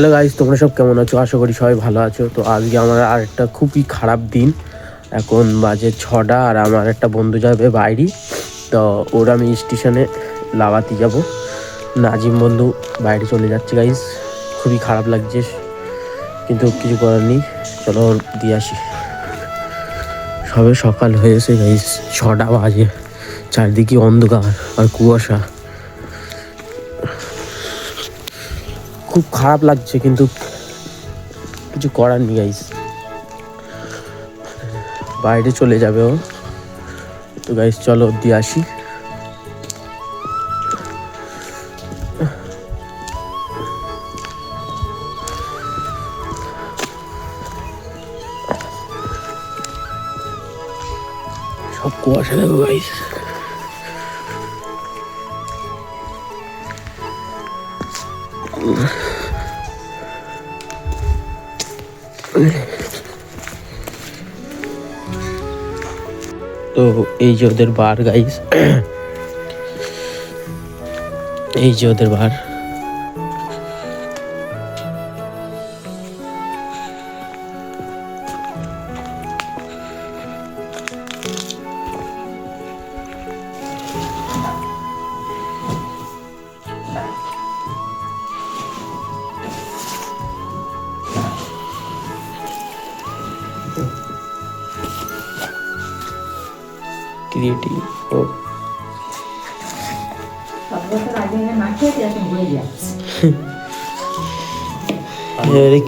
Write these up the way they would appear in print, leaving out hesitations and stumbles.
Hello guys, তোমরা সব কেমন আছো? আশা করি সবাই ভালো আছো। তো আজকে আমার আর একটা খুবই খারাপ দিন। এখন বাজে 6টা আর আমার একটা বন্ধু যাবে বাইরে। তো ওর আমি স্টেশনে লাগাতে যাব। নাজিম বন্ধু বাইরে চলে যাচ্ছে গাইস, খুবই খারাপ লাগছে, কিন্তু কিছু করার নেই। চলো ওর দিয়ে আসি। সবে সকাল হয়েছে গাইস, 6টা বাজে, চারদিকে অন্ধকার আর কুয়াশা। খুব খারাপ লাগছে, কিন্তু কিছু করার নেই গাইস। বাইরে চলে যাবে ও। তো গাইস চলো দিয়ে আসি। সব কুয়াশা দেখো গাইস। তো এই যে ওদের বার গাইস, এই যে ওদের বার। ক্রিয়েটিভ ও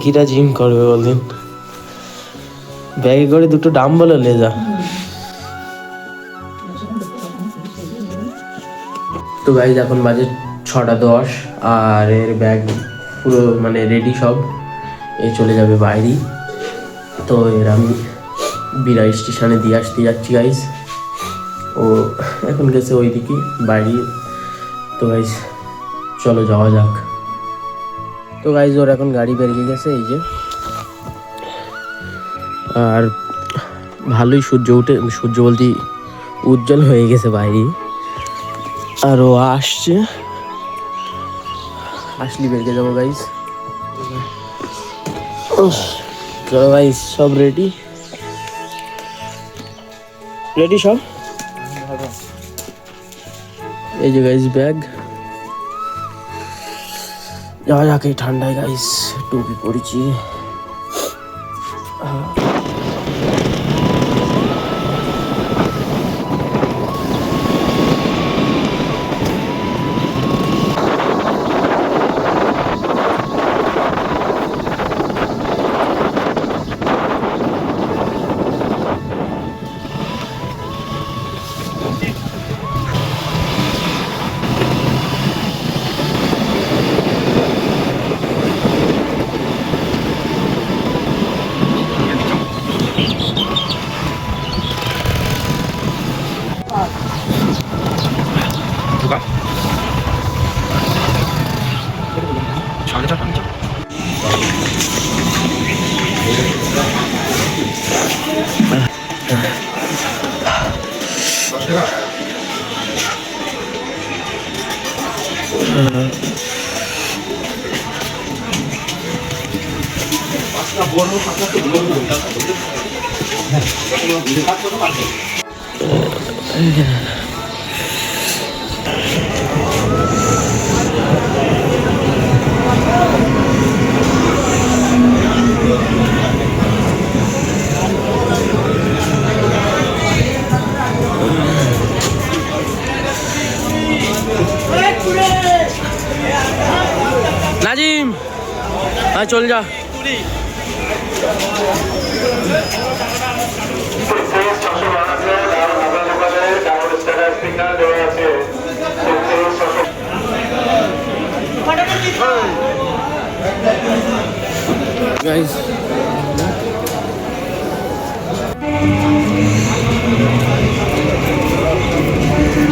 কিরা জিম করবে বলদিন, ব্যাগে করে দুটো ডাম্বল লে যা। তো গাইজ এখন বাজে 6টা 10 আর এর ব্যাগ পুরো মানে রেডি সব। এ চলে যাবে বাইরে। তো এর আমি বিরা স্টেশনে দিয়ে আসতে যাচ্ছি গাইজ। ও এখন গেছে ওইদিকে বাইরে। তো গাইজ চলো যাওয়া যাক। তো গাইজ ওর এখন গাড়ি বেরিয়ে গেছে এই যে। আর ভালোই সূর্য উঠে, সূর্য বলতে উজ্জ্বল হয়ে গেছে বাইরে। আর ও আসছে, আসলি বেরিয়ে যাবো গাইজ। চলো গাইজ সব রেডি, রেডি সব। এই যে গাইজ ব্যাগ, যাওয়া যাক এই ঠান্ডায় গাইজ। টুপি পরেছি। নাজিম আয় চল যা। গাইস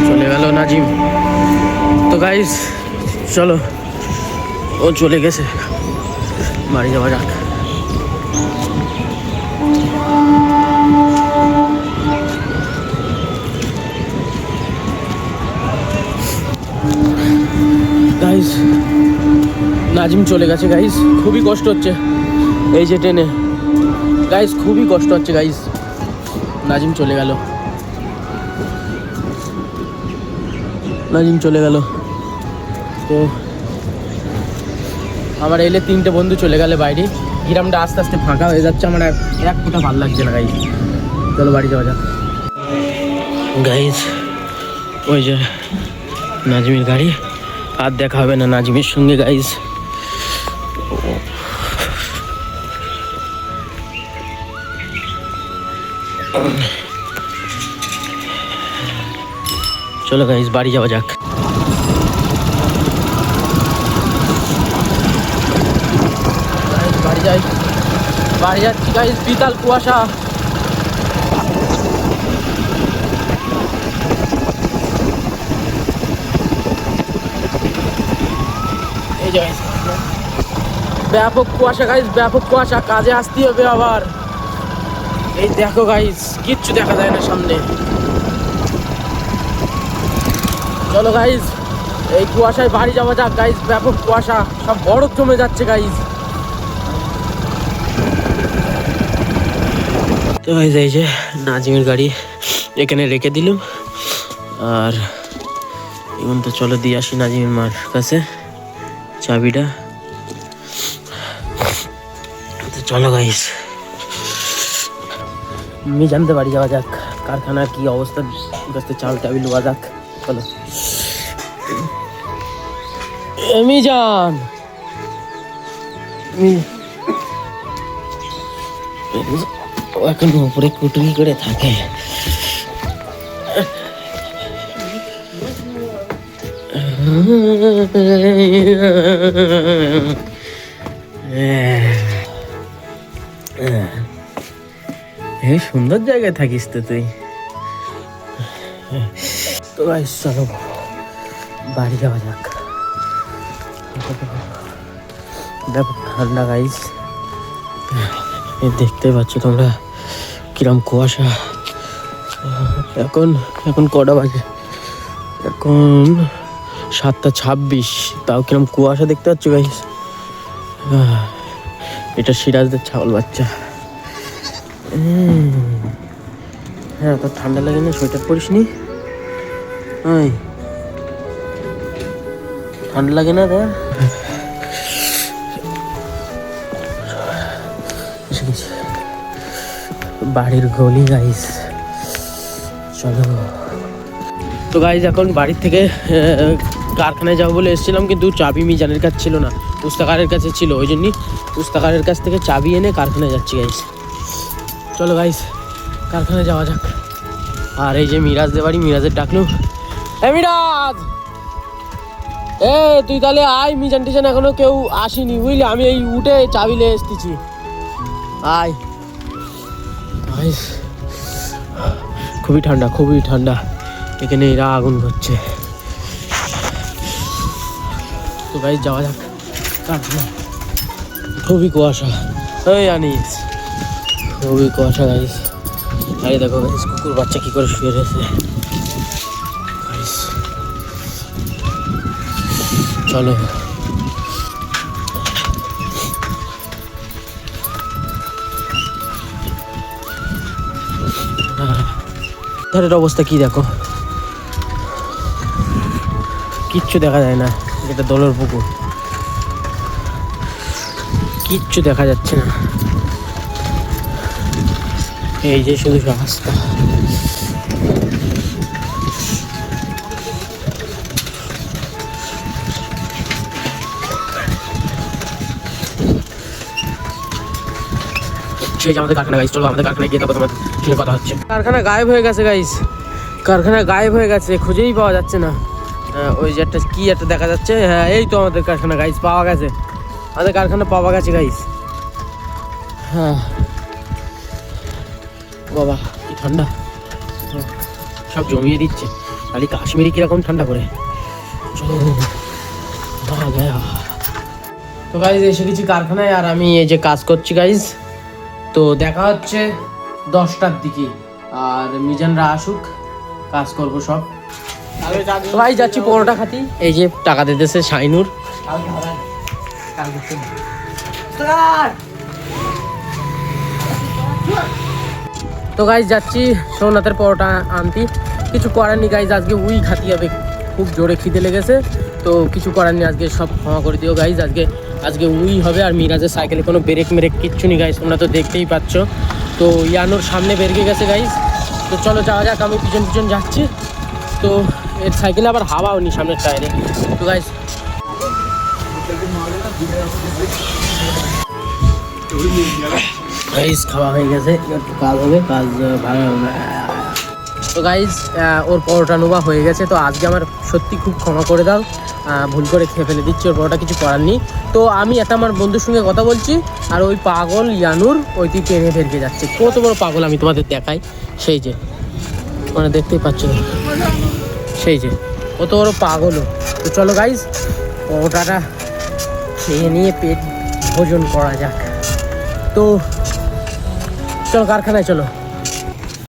চলে গেল নাজিম। তো গাইস চলো, ও চলে গেছে, বাড়ি যাওয়া যাক। গাইস নাজিম চলে গেছে গাইস, খুবই কষ্ট হচ্ছে এই যে ট্রেনে গাইস, খুবই কষ্ট হচ্ছে গাইস। নাজিম চলে গেল, নাজিম চলে গেল। তো আমার এলে 3টে বন্ধু চলে গেলে বাইরে, গ্রামটা আস্তে আস্তে ফাঁকা হয়ে যাচ্ছে, আমার এক ফোঁটা ভালো লাগছে না গাইস। চলো বাড়ি যাওয়া যাক গাইস। ওই যে নাজিমের গাড়ি, আর দেখা হবে না নাজিমের সঙ্গে গাইস। চলো গাইস বাড়ি যাওয়া যাক। বাড়ি যাই, বাড়ি যাচ্ছি গাইস। বিকাল কুয়াশা, এই যে গাইস ব্যাপক কুয়াশা গাইস, ব্যাপক কুয়াশা। কাজে আসতে হবে আবার। এই দেখো গাইস, কিচ্ছু দেখা যায় না সামনে। চলো গাইস এই কুয়াশায় বাড়ি যাওয়া যাক গাইস। ব্যাপক কুয়াশা, সব বরফ জমে যাচ্ছে গাইস। তো গাইস এই যে নাজিমের গাড়ি এখানে রেখে দিলাম, আর এখন তো চলো দিয়ে আসি নাজিমের মার কাছে চাবিটা। তো চলো গাইস জানতে বাড়ি যাওয়া যাক। কারখানার কি অবস্থা, চাল টাবি লোয়া যাক। চলো মিজান, এখন উপরে কুটুকি করে থাকে। সুন্দর জায়গায় থাকিস তো তুই। তো গাইস চলো বাড়ি যাওয়া যাক। ব্যাপক ঠান্ডা গাইস, দেখতে পাচ্ছ তোমরা কিরম কুয়াশা। এখন কটা বাজে? এখন 7:26, তাও কিরম কুয়াশা দেখতে পাচ্ছ গাইস। এটা সিরাজদের ছাগল বাচ্চা। হ্যাঁ তো ঠান্ডা লাগে না? সোয়েটার পরিস নি? ঠান্ডা লাগে না? বাড়ির গলি গাইস, চলো। তো গাইস এখন বাড়ির থেকে কারখানায় যাবো বলে এসেছিলাম, কিন্তু চাবি মিজানের কাছে ছিল না, পুস্তাকারের কাছে ছিল। ওই জন্যই পুস্তাকারের কাছ থেকে চাবি এনে কারখানায় যাচ্ছি গাইস। চলো গাইস কারখানায় যাওয়া যাক। আর এই যে মিরাজদের বাড়ি, মিরাজের ডাকলো। মিরাজ তুই তাহলে আয়, মিজান টিজান এখনো কেউ আসেনি বুঝলি, আমি এই উঠে চাবি নিয়ে এসতেছি। আয়। খুবই ঠান্ডা, খুবই ঠান্ডা এখানে, এরা আগুন করছে। তো গাইস যাওয়া যাক কারখানা। খুবই কুয়াশা, ওই আনিস খুবই কুয়াশা গাইস। আরে দেখো গাইস কুকুর বাচ্চা কি করে শুয়ে রয়েছে। চলো ধারের অবস্থা কি দেখো, কিচ্ছু দেখা যায় না। এটা দোলর পুকুর, কিচ্ছু দেখা যাচ্ছে না। এই যে শুধু রাস্তা। সেই যে আমাদের কারখানা গাইস, চলো আমাদের কারখানায় গিয়ে তারপর তোমার সঙ্গে কথা হচ্ছে। কারখানা গায়েব হয়ে গেছে গাইস, কারখানা গায়েব হয়ে গেছে, খুঁজেই পাওয়া যাচ্ছে না। ওই যে একটা কি একটা দেখা যাচ্ছে, হ্যাঁ এই তো আমাদের কারখানা গাইস, পাওয়া গেছে। আমাদের কারখানা পাওয়া গেছে গাইস। হ্যাঁ বাবা কি ঠান্ডা, সব জমিয়ে দিচ্ছে। খালি কাশ্মীরি কিরকম ঠান্ডা করে। চলো তো গাইস এসে গেছি কারখানায়, আর আমি এই যে কাজ করছি গাইস। তো দেখা হচ্ছে 10টার দিকে, আর মিজানরা আসুক, কাজ করবো সব। ভাই যাচ্ছি পরোটা খাতি। এই যে টাকা দিতেছে শাইনুর। তো গাইজ যাচ্ছি সোমনাথের পরোটা আনতি। কিছু করার নেই গাইজ, আজকে উই খাতি হবে, খুব জোরে খিদে লেগেছে। তো কিছু করার নেই, আজকে সব ক্ষমা করে দিও গাইজ। আজকে উই হবে। আর মিরাজের সাইকেলে কোনো ব্রেক মেরেক কিচ্ছু নেই গাইজ, তোমরা তো দেখতেই পাচ্ছ। তো ইয়ানোর সামনে বেরিয়ে গেছে গাইজ। তো চলো যাওয়া যাক, আমি পিছন পিছন যাচ্ছি। তো এর সাইকেলে আবার হাওয়াও নি সামনের টায়ারে। তো গাইজ খাওয়া হয়ে গেছে, একটু কাজ হবে, কাজ ভালো হবে। তো গাইজ ওর পরোটা নোবা হয়ে গেছে। তো আজকে আমার সত্যি খুব ক্ষমা করে দাও, ভুল করে খেয়ে ফেলে দিচ্ছি, ওর পরোটা কিছু করার নেই। তো আমি একটা আমার বন্ধুর সঙ্গে কথা বলছি, আর ওই পাগল ইয়ানুর ওইটি টেনে ফেলকে যাচ্ছে। কত বড় পাগল আমি তোমাদের দেখাই, সেই যে মানে দেখতেই পাচ্ছ, সেই যে কত বড় পাগলও। তো চলো গাইজ পরোটাটা খেয়ে নিয়ে পেট ভোজন করা যাক। তো চলো কারখানায় চলো।